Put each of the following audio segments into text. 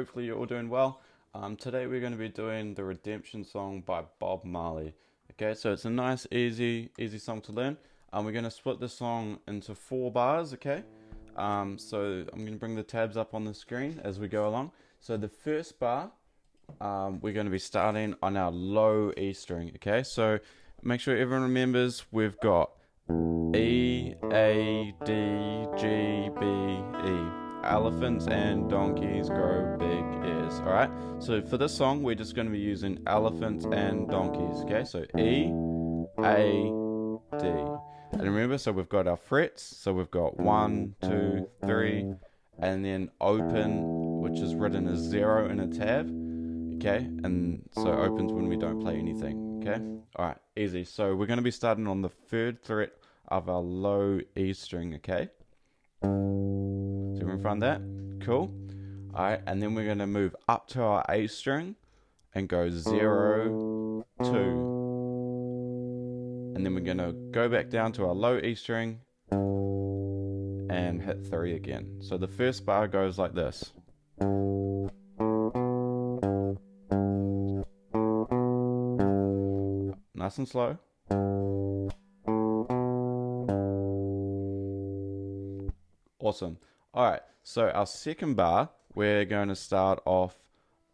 Hopefully you're all doing well. Today we're going to be doing the Redemption song by Bob Marley. Okay, so it's a nice, easy song to learn. We're going to split the song into 4 bars. Okay, so I'm going to bring the tabs up on the screen as we go along. So the first bar, we're going to be starting on our low E string. Okay, so make sure everyone remembers we've got E, A, D, G, B, E. Elephants and donkeys grow big ears. Alright, so for this song we're just going to be using elephants and donkeys. Okay, so E, A, D. And remember, so we've got our frets, so we've got 1, 2, 3, and then open, which is written as 0 in a tab. Okay, and so opens when we don't play anything. Okay, alright, easy. So we're going to be starting on the 3rd fret of our low E string. Okay, so everyone find that? Cool. Alright, and then we're going to move up to our A string and go 0, 2. And then we're going to go back down to our low E string and hit 3 again. So the first bar goes like this. Nice and slow. Awesome. Alright, so our second bar, we're going to start off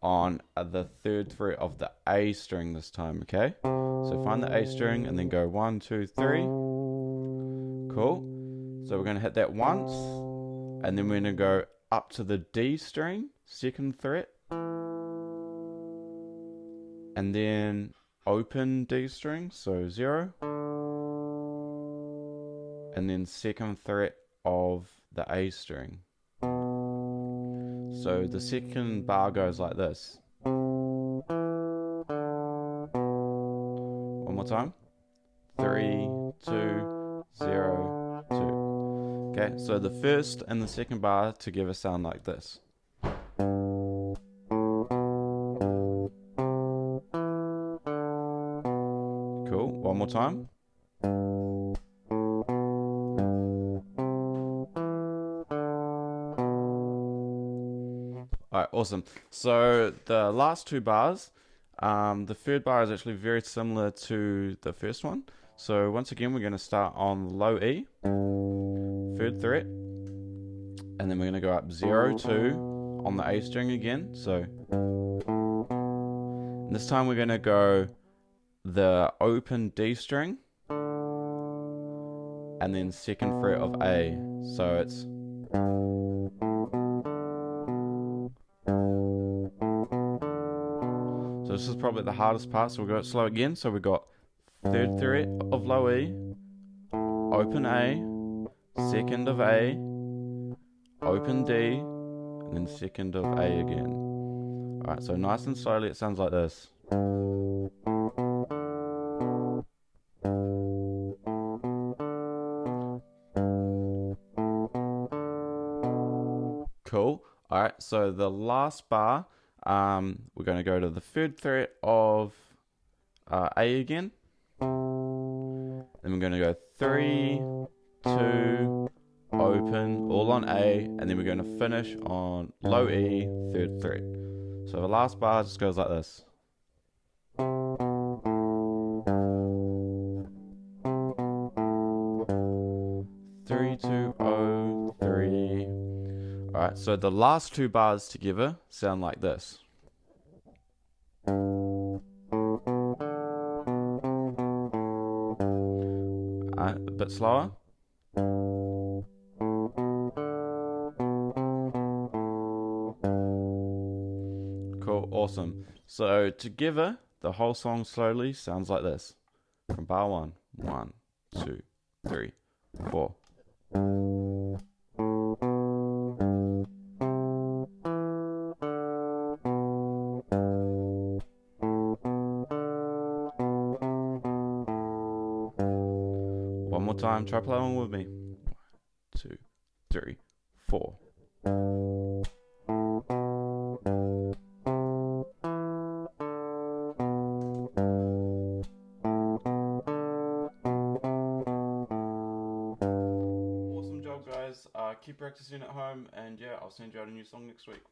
on the 3rd fret of the A string this time, okay? So find the A string and then go 1, 2, 3. Cool. So we're going to hit that once, and then we're going to go up to the D string, 2nd fret, and then open D string, so 0, and then 2nd fret of the A string. So the second bar goes like this. One more time. 3, 2, 0, 2. Okay, so the first and the second bar together sound like this. Cool, one more time. Alright, awesome. So the last 2 bars, the 3rd bar is actually very similar to the first one. So once again, we're going to start on low E, 3rd fret, and then we're going to go up 0, 2 on the A string again. So this time we're going to go the open D string, and then 2nd fret of A. So it's this is probably the hardest part, so we'll go slow again. So we've got 3rd fret of low E, open A, 2nd of A, open D, and then 2nd of A again. Alright, so nice and slowly it sounds like this. Cool. Alright, so the last bar, we're going to go to the 3rd fret of A again. Then we're going to go 3, 2, open, all on A, and then we're going to finish on low E, 3rd fret. So the last bar just goes like this. 3, 2, 0, 3. Alright, so the last 2 bars together sound like this. A bit slower. Cool, awesome. So together, the whole song slowly sounds like this. From bar 1, 1, 2, 3, 4. One more time, try play along with me. 1, 2, 3, 4. Awesome job, guys. Keep practicing at home, and yeah, I'll send you out a new song next week.